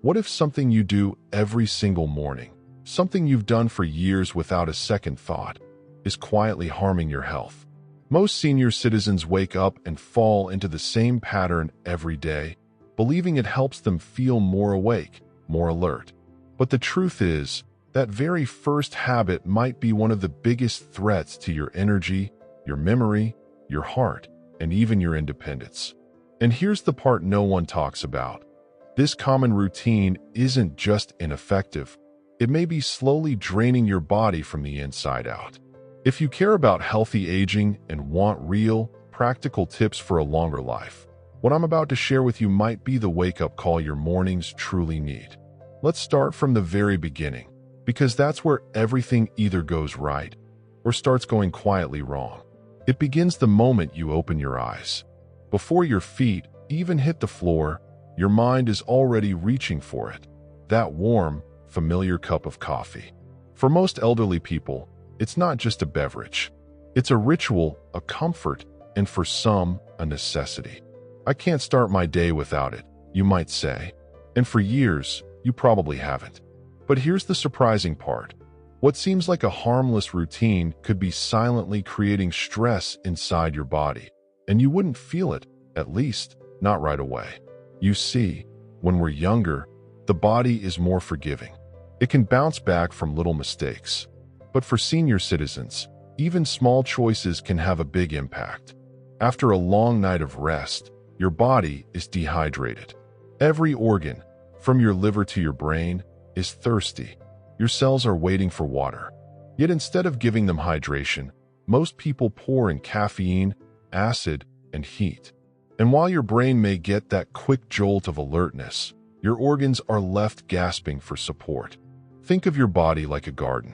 What if something you do every single morning, something you've done for years without a second thought, is quietly harming your health? Most senior citizens wake up and fall into the same pattern every day, believing it helps them feel more awake, more alert. But the truth is, that very first habit might be one of the biggest threats to your energy, your memory, your heart, and even your independence. And here's the part no one talks about. This common routine isn't just ineffective. It may be slowly draining your body from the inside out. If you care about healthy aging and want real, practical tips for a longer life, what I'm about to share with you might be the wake-up call your mornings truly need. Let's start from the very beginning, because that's where everything either goes right or starts going quietly wrong. It begins the moment you open your eyes. Before your feet even hit the floor, your mind is already reaching for it, that warm, familiar cup of coffee. For most elderly people, it's not just a beverage. It's a ritual, a comfort, and for some, a necessity. I can't start my day without it, you might say. And for years, you probably haven't. But here's the surprising part. What seems like a harmless routine could be silently creating stress inside your body, and you wouldn't feel it, at least, not right away. You see, when we're younger, the body is more forgiving. It can bounce back from little mistakes. But for senior citizens, even small choices can have a big impact. After a long night of rest, your body is dehydrated. Every organ, from your liver to your brain, is thirsty. Your cells are waiting for water. Yet instead of giving them hydration, most people pour in caffeine, acid, and heat. And while your brain may get that quick jolt of alertness, your organs are left gasping for support. Think of your body like a garden.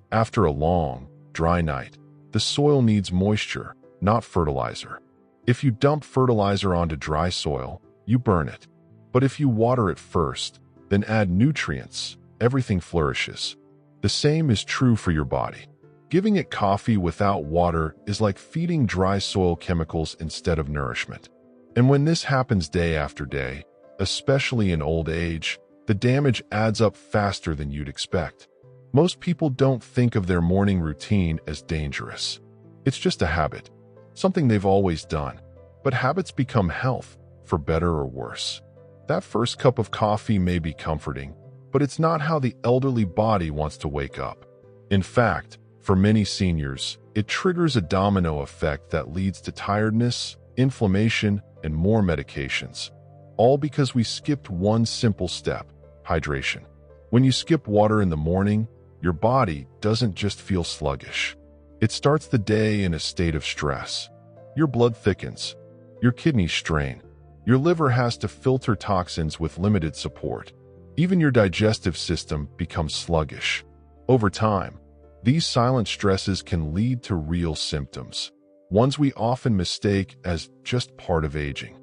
After a long, dry night, the soil needs moisture, not fertilizer. If you dump fertilizer onto dry soil, you burn it. But if you water it first, then add nutrients, everything flourishes. The same is true for your body. Giving it coffee without water is like feeding dry soil chemicals instead of nourishment. And when this happens day after day, especially in old age, the damage adds up faster than you'd expect. Most people don't think of their morning routine as dangerous. It's just a habit, something they've always done. But habits become health, for better or worse. That first cup of coffee may be comforting, but it's not how the elderly body wants to wake up. In fact, for many seniors, it triggers a domino effect that leads to tiredness, inflammation, and more medications. All because we skipped one simple step: hydration. When you skip water in the morning, your body doesn't just feel sluggish. It starts the day in a state of stress. Your blood thickens. Your kidneys strain. Your liver has to filter toxins with limited support. Even your digestive system becomes sluggish. Over time, these silent stresses can lead to real symptoms, ones we often mistake as just part of aging.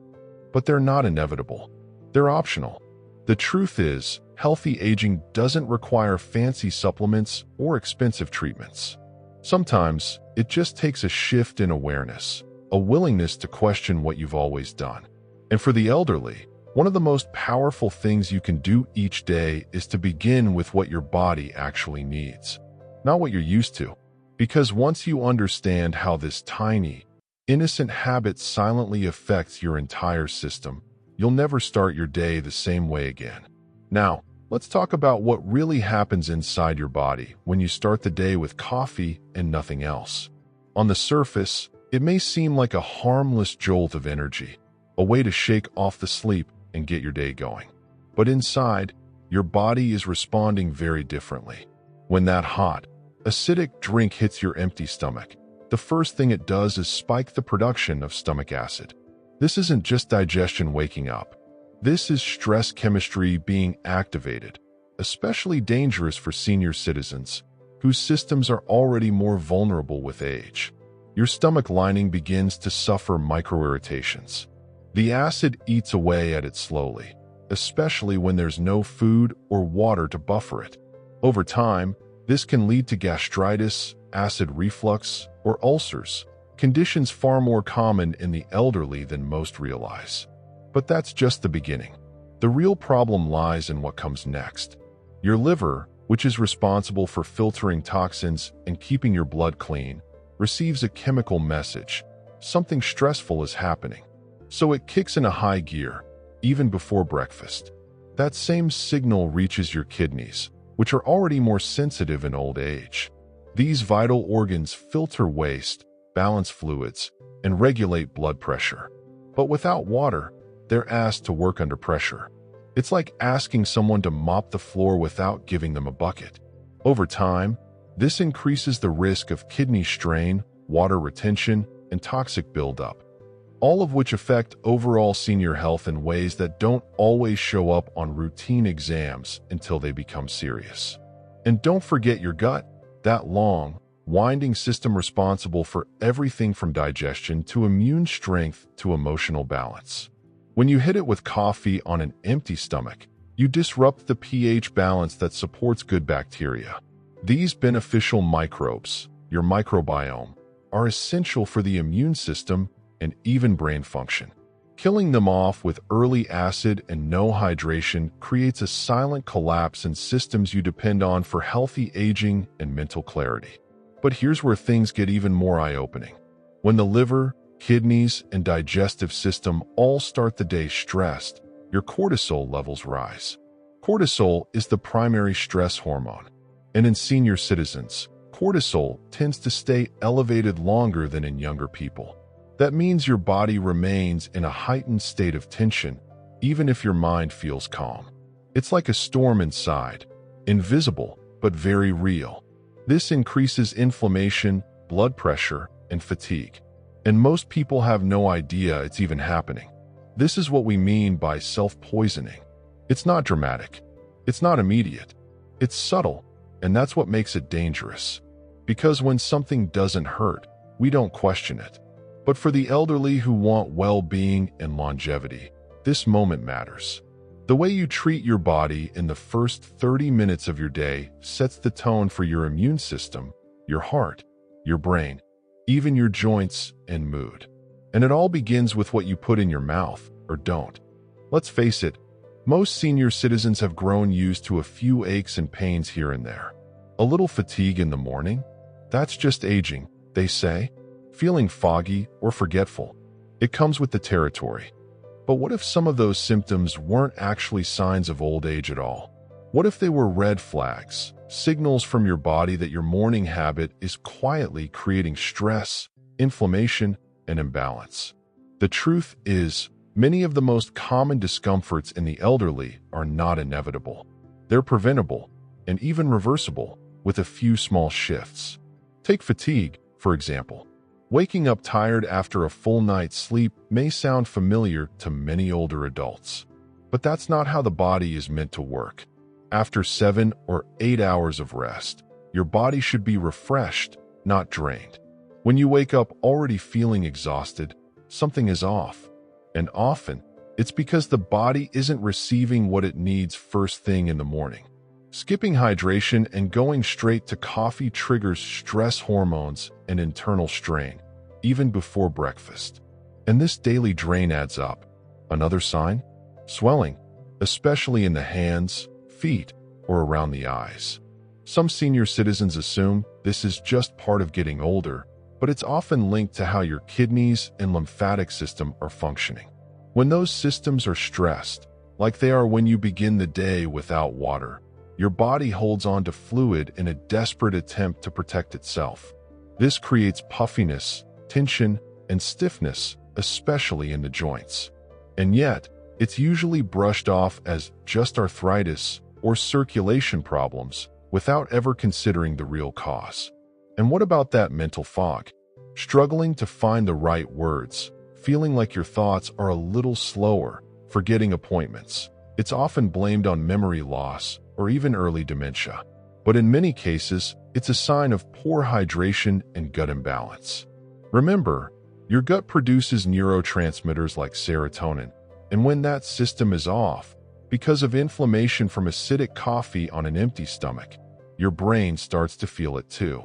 But they're not inevitable. They're optional. The truth is, healthy aging doesn't require fancy supplements or expensive treatments. Sometimes, it just takes a shift in awareness, a willingness to question what you've always done. And for the elderly, one of the most powerful things you can do each day is to begin with what your body actually needs, not what you're used to. Because once you understand how this tiny, innocent habit silently affects your entire system, you'll never start your day the same way again. Now, let's talk about what really happens inside your body when you start the day with coffee and nothing else. On the surface, it may seem like a harmless jolt of energy, a way to shake off the sleep and get your day going. But inside, your body is responding very differently. When that hot, acidic drink hits your empty stomach, the first thing it does is spike the production of stomach acid. This isn't just digestion waking up. This is stress chemistry being activated, especially dangerous for senior citizens, whose systems are already more vulnerable with age. Your stomach lining begins to suffer microirritations. The acid eats away at it slowly, especially when there's no food or water to buffer it. Over time, this can lead to gastritis, acid reflux, or ulcers, conditions far more common in the elderly than most realize. But that's just the beginning. The real problem lies in what comes next. Your liver, which is responsible for filtering toxins and keeping your blood clean, receives a chemical message. Something stressful is happening. So it kicks in a high gear, even before breakfast. That same signal reaches your kidneys, which are already more sensitive in old age. These vital organs filter waste, balance fluids, and regulate blood pressure. But without water, they're asked to work under pressure. It's like asking someone to mop the floor without giving them a bucket. Over time, this increases the risk of kidney strain, water retention, and toxic buildup, all of which affect overall senior health in ways that don't always show up on routine exams until they become serious. And don't forget your gut, that long, winding system responsible for everything from digestion to immune strength to emotional balance. When you hit it with coffee on an empty stomach, you disrupt the pH balance that supports good bacteria. These beneficial microbes, your microbiome, are essential for the immune system and even brain function. Killing them off with early acid and no hydration creates a silent collapse in systems you depend on for healthy aging and mental clarity. But here's where things get even more eye-opening. When the liver, kidneys, and digestive system all start the day stressed, your cortisol levels rise. Cortisol is the primary stress hormone, and in senior citizens, cortisol tends to stay elevated longer than in younger people. That means your body remains in a heightened state of tension, even if your mind feels calm. It's like a storm inside, invisible but very real. This increases inflammation, blood pressure, and fatigue. And most people have no idea it's even happening. This is what we mean by self-poisoning. It's not dramatic. It's not immediate. It's subtle, and that's what makes it dangerous. Because when something doesn't hurt, we don't question it. But for the elderly who want well-being and longevity, this moment matters. The way you treat your body in the first 30 minutes of your day sets the tone for your immune system, your heart, your brain, even your joints and mood. And it all begins with what you put in your mouth, or don't. Let's face it, most senior citizens have grown used to a few aches and pains here and there. A little fatigue in the morning? That's just aging, they say. Feeling foggy or forgetful. It comes with the territory. But what if some of those symptoms weren't actually signs of old age at all? What if they were red flags, signals from your body that your morning habit is quietly creating stress, inflammation, and imbalance? The truth is, many of the most common discomforts in the elderly are not inevitable. They're preventable and even reversible with a few small shifts. Take fatigue, for example. Waking up tired after a full night's sleep may sound familiar to many older adults. But that's not how the body is meant to work. After 7 or 8 hours of rest, your body should be refreshed, not drained. When you wake up already feeling exhausted, something is off. And often, it's because the body isn't receiving what it needs first thing in the morning. Skipping hydration and going straight to coffee triggers stress hormones and internal strain, even before breakfast. And this daily drain adds up. Another sign? Swelling, especially in the hands, feet, or around the eyes. Some senior citizens assume this is just part of getting older, but it's often linked to how your kidneys and lymphatic system are functioning. When those systems are stressed, like they are when you begin the day without water, your body holds on to fluid in a desperate attempt to protect itself. This creates puffiness, tension, and stiffness, especially in the joints. And yet, it's usually brushed off as just arthritis or circulation problems without ever considering the real cause. And what about that mental fog? Struggling to find the right words, feeling like your thoughts are a little slower, forgetting appointments. It's often blamed on memory loss or even early dementia. But in many cases, it's a sign of poor hydration and gut imbalance. Remember, your gut produces neurotransmitters like serotonin, and when that system is off, because of inflammation from acidic coffee on an empty stomach, your brain starts to feel it too.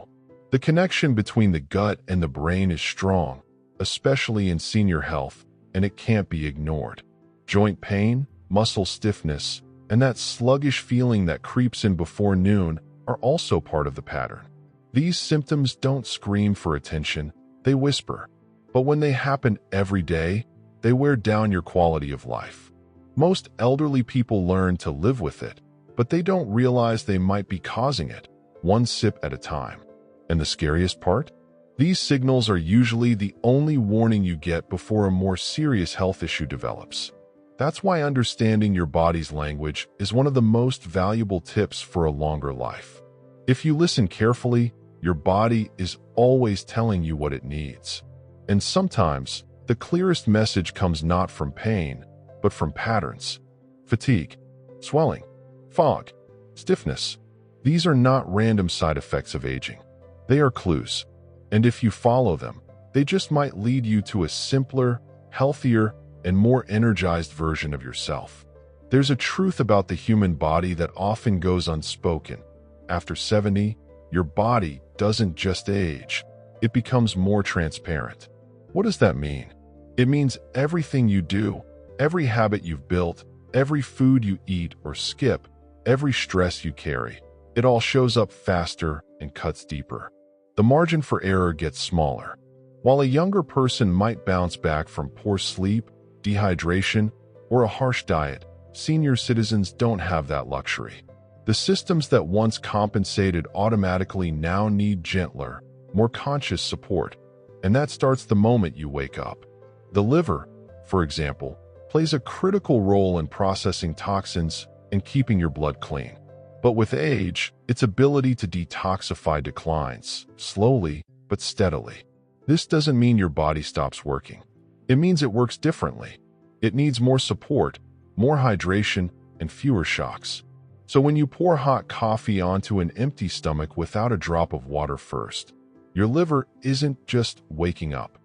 The connection between the gut and the brain is strong, especially in senior health, and it can't be ignored. Joint pain, muscle stiffness, and that sluggish feeling that creeps in before noon are also part of the pattern. These symptoms don't scream for attention, they whisper. But when they happen every day, they wear down your quality of life. Most elderly people learn to live with it, but they don't realize they might be causing it, one sip at a time. And the scariest part? These signals are usually the only warning you get before a more serious health issue develops. That's why understanding your body's language is one of the most valuable tips for a longer life. If you listen carefully, your body is always telling you what it needs. And sometimes, the clearest message comes not from pain, but from patterns. Fatigue, swelling, fog, stiffness. These are not random side effects of aging. They are clues. And if you follow them, they just might lead you to a simpler, healthier, and more energized version of yourself. There's a truth about the human body that often goes unspoken. After 70, your body doesn't just age. It becomes more transparent. What does that mean? It means everything you do, every habit you've built, every food you eat or skip, every stress you carry, it all shows up faster and cuts deeper. The margin for error gets smaller. While a younger person might bounce back from poor sleep, dehydration, or a harsh diet, senior citizens don't have that luxury. The systems that once compensated automatically now need gentler, more conscious support, and that starts the moment you wake up. The liver, for example, plays a critical role in processing toxins and keeping your blood clean. But with age, its ability to detoxify declines, slowly but steadily. This doesn't mean your body stops working. It means it works differently. It needs more support, more hydration, and fewer shocks. So when you pour hot coffee onto an empty stomach without a drop of water first, your liver isn't just waking up.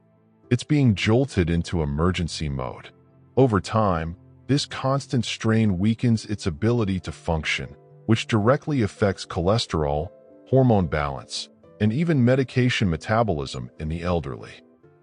It's being jolted into emergency mode. Over time, this constant strain weakens its ability to function, which directly affects cholesterol, hormone balance, and even medication metabolism in the elderly.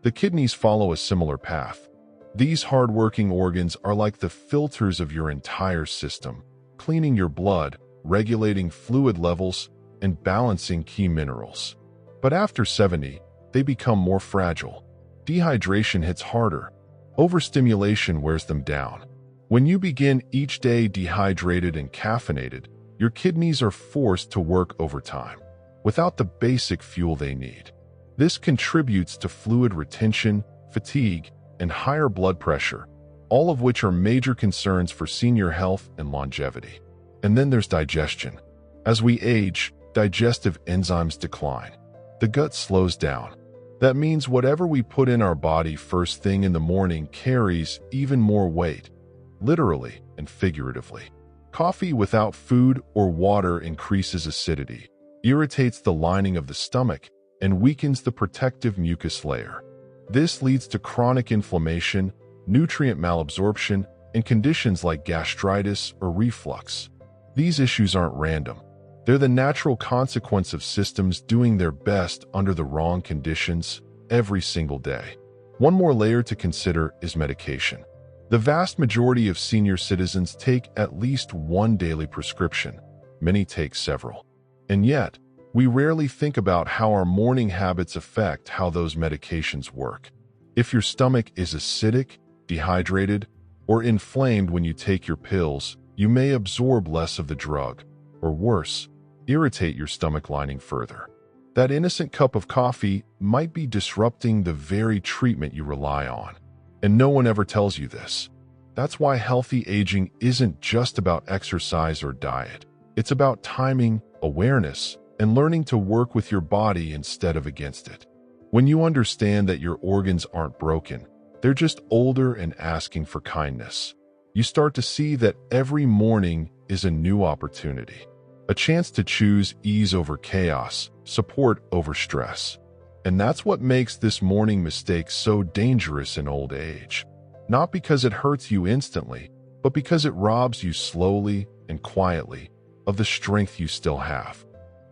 The kidneys follow a similar path. These hard-working organs are like the filters of your entire system, cleaning your blood, regulating fluid levels, and balancing key minerals. But after 70, they become more fragile. Dehydration hits harder. Overstimulation wears them down. When you begin each day dehydrated and caffeinated, your kidneys are forced to work overtime, without the basic fuel they need. This contributes to fluid retention, fatigue, and higher blood pressure, all of which are major concerns for senior health and longevity. And then there's digestion. As we age, digestive enzymes decline. The gut slows down. That means whatever we put in our body first thing in the morning carries even more weight, literally and figuratively. Coffee without food or water increases acidity, irritates the lining of the stomach, and weakens the protective mucus layer. This leads to chronic inflammation, nutrient malabsorption, and conditions like gastritis or reflux. These issues aren't random. They're the natural consequence of systems doing their best under the wrong conditions every single day. One more layer to consider is medication. The vast majority of senior citizens take at least one daily prescription. Many take several. And yet, we rarely think about how our morning habits affect how those medications work. If your stomach is acidic, dehydrated, or inflamed when you take your pills, you may absorb less of the drug, or worse, irritate your stomach lining further. That innocent cup of coffee might be disrupting the very treatment you rely on. And no one ever tells you this. That's why healthy aging isn't just about exercise or diet. It's about timing, awareness, and learning to work with your body instead of against it. When you understand that your organs aren't broken, they're just older and asking for kindness, you start to see that every morning is a new opportunity. A chance to choose ease over chaos, support over stress. And that's what makes this morning mistake so dangerous in old age. Not because it hurts you instantly, but because it robs you slowly and quietly of the strength you still have.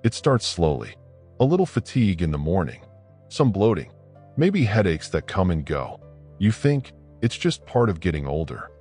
It starts slowly. A little fatigue in the morning, some bloating, maybe headaches that come and go. You think it's just part of getting older.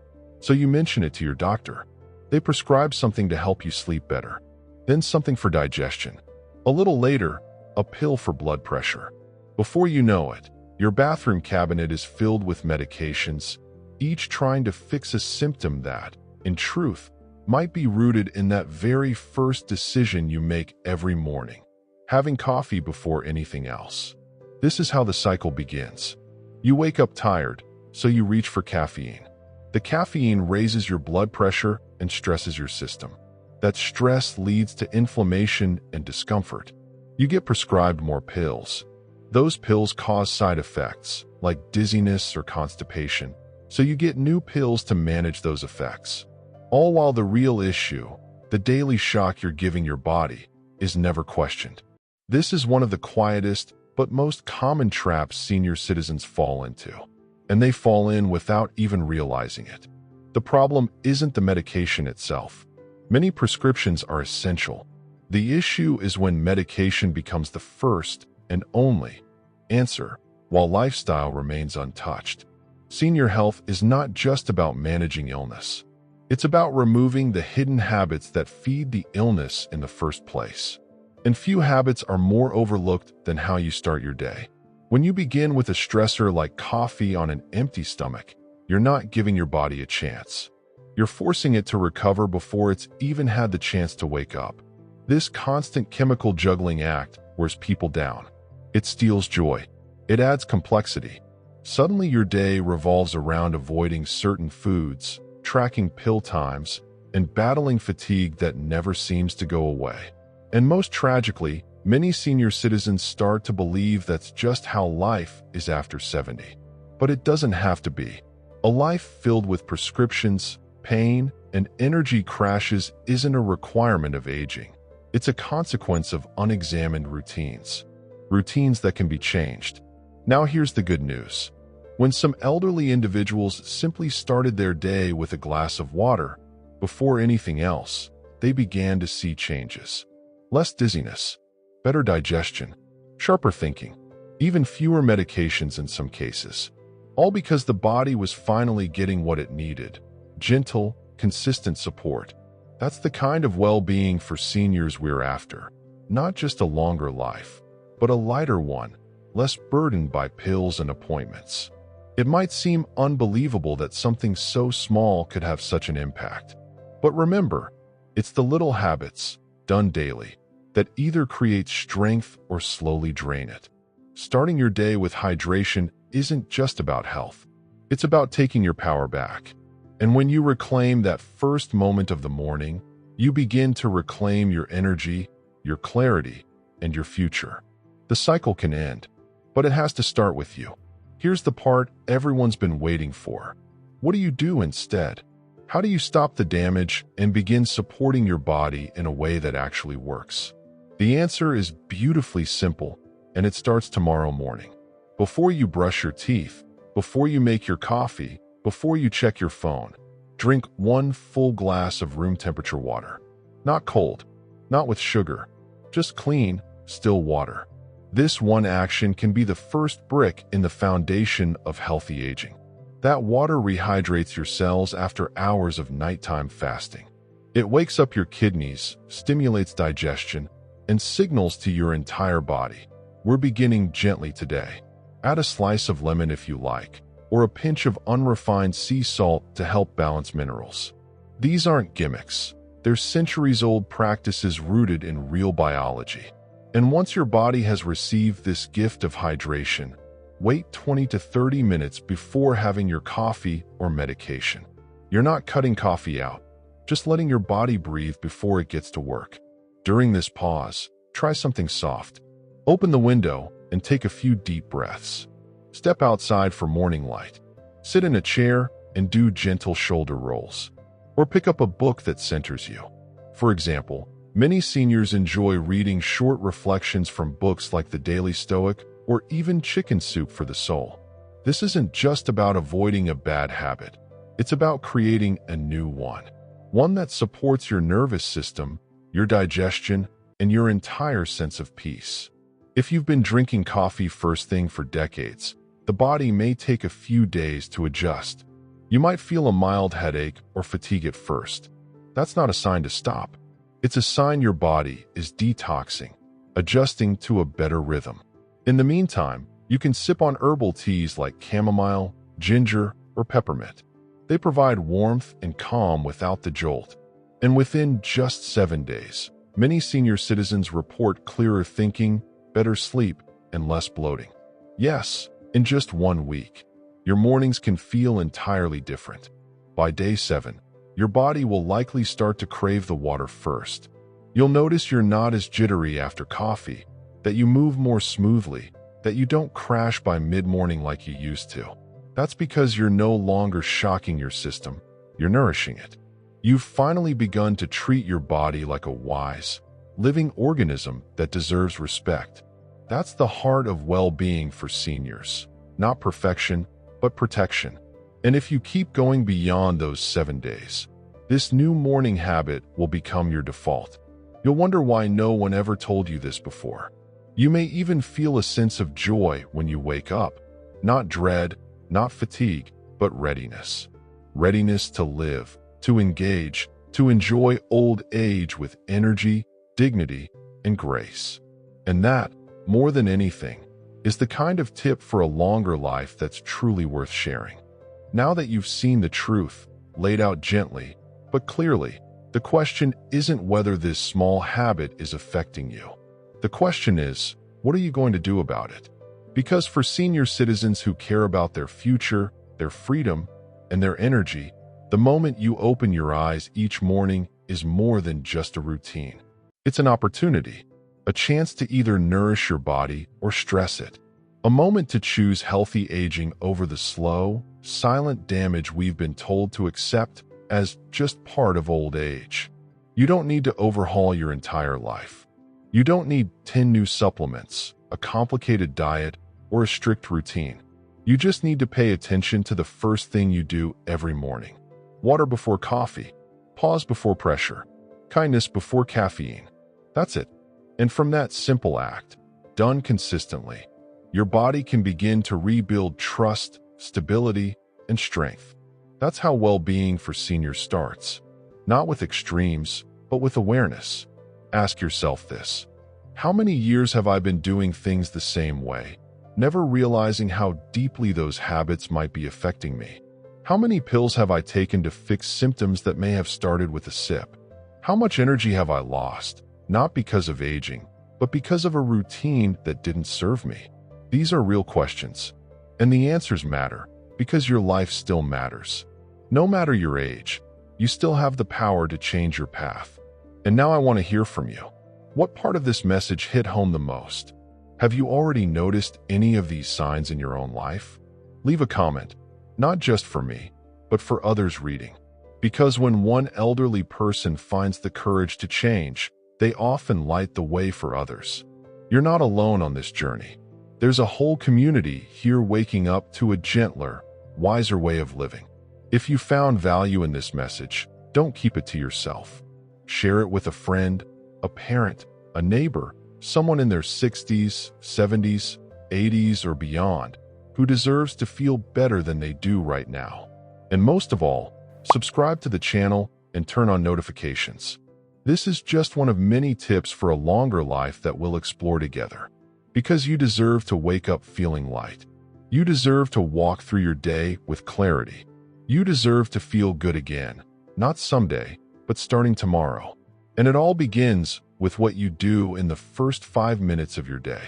So you mention it to your doctor. They prescribe something to help you sleep better, then something for digestion. A little later, a pill for blood pressure. Before you know it, your bathroom cabinet is filled with medications, each trying to fix a symptom that, in truth, might be rooted in that very first decision you make every morning, having coffee before anything else. This is how the cycle begins. You wake up tired, so you reach for caffeine. The caffeine raises your blood pressure and stresses your system. That stress leads to inflammation and discomfort. You get prescribed more pills. Those pills cause side effects, like dizziness or constipation, so you get new pills to manage those effects. All while the real issue, the daily shock you're giving your body, is never questioned. This is one of the quietest but most common traps senior citizens fall into, and they fall in without even realizing it. The problem isn't the medication itself. Many prescriptions are essential. The issue is when medication becomes the first and only answer, while lifestyle remains untouched. Senior health is not just about managing illness. It's about removing the hidden habits that feed the illness in the first place. And few habits are more overlooked than how you start your day. When you begin with a stressor like coffee on an empty stomach, you're not giving your body a chance. You're forcing it to recover before it's even had the chance to wake up. This constant chemical juggling act wears people down. It steals joy. It adds complexity. Suddenly your day revolves around avoiding certain foods, tracking pill times, and battling fatigue that never seems to go away. And most tragically, many senior citizens start to believe that's just how life is after 70. But it doesn't have to be. A life filled with prescriptions, pain, and energy crashes isn't a requirement of aging. It's a consequence of unexamined routines. Routines that can be changed. Now here's the good news. When some elderly individuals simply started their day with a glass of water, before anything else, they began to see changes. Less dizziness, better digestion, sharper thinking, even fewer medications in some cases. All because the body was finally getting what it needed: gentle, consistent support. That's the kind of well-being for seniors we're after. Not just a longer life, but a lighter one, less burdened by pills and appointments. It might seem unbelievable that something so small could have such an impact. But remember, it's the little habits, done daily, that either create strength or slowly drain it. Starting your day with hydration isn't just about health. It's about taking your power back. And when you reclaim that first moment of the morning, you begin to reclaim your energy, your clarity, and your future. The cycle can end, but it has to start with you. Here's the part everyone's been waiting for. What do you do instead? How do you stop the damage and begin supporting your body in a way that actually works? The answer is beautifully simple, and it starts tomorrow morning. Before you brush your teeth, before you make your coffee, before you check your phone, drink one full glass of room temperature water. Not cold, not with sugar, just clean, still water. This one action can be the first brick in the foundation of healthy aging. That water rehydrates your cells after hours of nighttime fasting. It wakes up your kidneys, stimulates digestion, and signals to your entire body. We're beginning gently today. Add a slice of lemon if you like, or a pinch of unrefined sea salt to help balance minerals. These aren't gimmicks. They're centuries-old practices rooted in real biology. And once your body has received this gift of hydration, wait 20 to 30 minutes before having your coffee or medication. You're not cutting coffee out, just letting your body breathe before it gets to work. During this pause, try something soft. Open the window and take a few deep breaths. Step outside for morning light. Sit in a chair and do gentle shoulder rolls. Or pick up a book that centers you. For example, many seniors enjoy reading short reflections from books like The Daily Stoic or even Chicken Soup for the Soul. This isn't just about avoiding a bad habit. It's about creating a new one. One that supports your nervous system, your digestion, and your entire sense of peace. If you've been drinking coffee first thing for decades, the body may take a few days to adjust. You might feel a mild headache or fatigue at first. That's not a sign to stop. It's a sign your body is detoxing, adjusting to a better rhythm. In the meantime, you can sip on herbal teas like chamomile, ginger, or peppermint. They provide warmth and calm without the jolt. And within just 7 days, many senior citizens report clearer thinking, better sleep, and less bloating. Yes, in just 1 week, your mornings can feel entirely different. By day 7, your body will likely start to crave the water first. You'll notice you're not as jittery after coffee, that you move more smoothly, that you don't crash by mid-morning like you used to. That's because you're no longer shocking your system, you're nourishing it. You've finally begun to treat your body like a wise, living organism that deserves respect. That's the heart of well-being for seniors. Not perfection, but protection. And if you keep going beyond those 7 days, this new morning habit will become your default. You'll wonder why no one ever told you this before. You may even feel a sense of joy when you wake up. Not dread, not fatigue, but readiness. Readiness to live, to engage, to enjoy old age with energy, dignity, and grace. And that, more than anything, is the kind of tip for a longer life that's truly worth sharing. Now that you've seen the truth, laid out gently, but clearly, the question isn't whether this small habit is affecting you. The question is, what are you going to do about it? Because for senior citizens who care about their future, their freedom, and their energy, the moment you open your eyes each morning is more than just a routine. It's an opportunity, a chance to either nourish your body or stress it. A moment to choose healthy aging over the slow, silent damage we've been told to accept as just part of old age. You don't need to overhaul your entire life. You don't need 10 new supplements, a complicated diet, or a strict routine. You just need to pay attention to the first thing you do every morning. Water before coffee, pause before pressure, kindness before caffeine. That's it. And from that simple act, done consistently, your body can begin to rebuild trust, stability, and strength. That's how well-being for seniors starts. Not with extremes, but with awareness. Ask yourself this: how many years have I been doing things the same way, never realizing how deeply those habits might be affecting me? How many pills have I taken to fix symptoms that may have started with a sip? How much energy have I lost, not because of aging, but because of a routine that didn't serve me? These are real questions, and the answers matter because your life still matters. No matter your age, you still have the power to change your path. And now I want to hear from you. What part of this message hit home the most? Have you already noticed any of these signs in your own life? Leave a comment, not just for me, but for others reading. Because when one elderly person finds the courage to change, they often light the way for others. You're not alone on this journey. There's a whole community here waking up to a gentler, wiser way of living. If you found value in this message, don't keep it to yourself. Share it with a friend, a parent, a neighbor, someone in their 60s, 70s, 80s, or beyond, who deserves to feel better than they do right now. And most of all, subscribe to the channel and turn on notifications. This is just one of many tips for a longer life that we'll explore together. Because you deserve to wake up feeling light. You deserve to walk through your day with clarity. You deserve to feel good again, not someday, but starting tomorrow. And it all begins with what you do in the first 5 minutes of your day.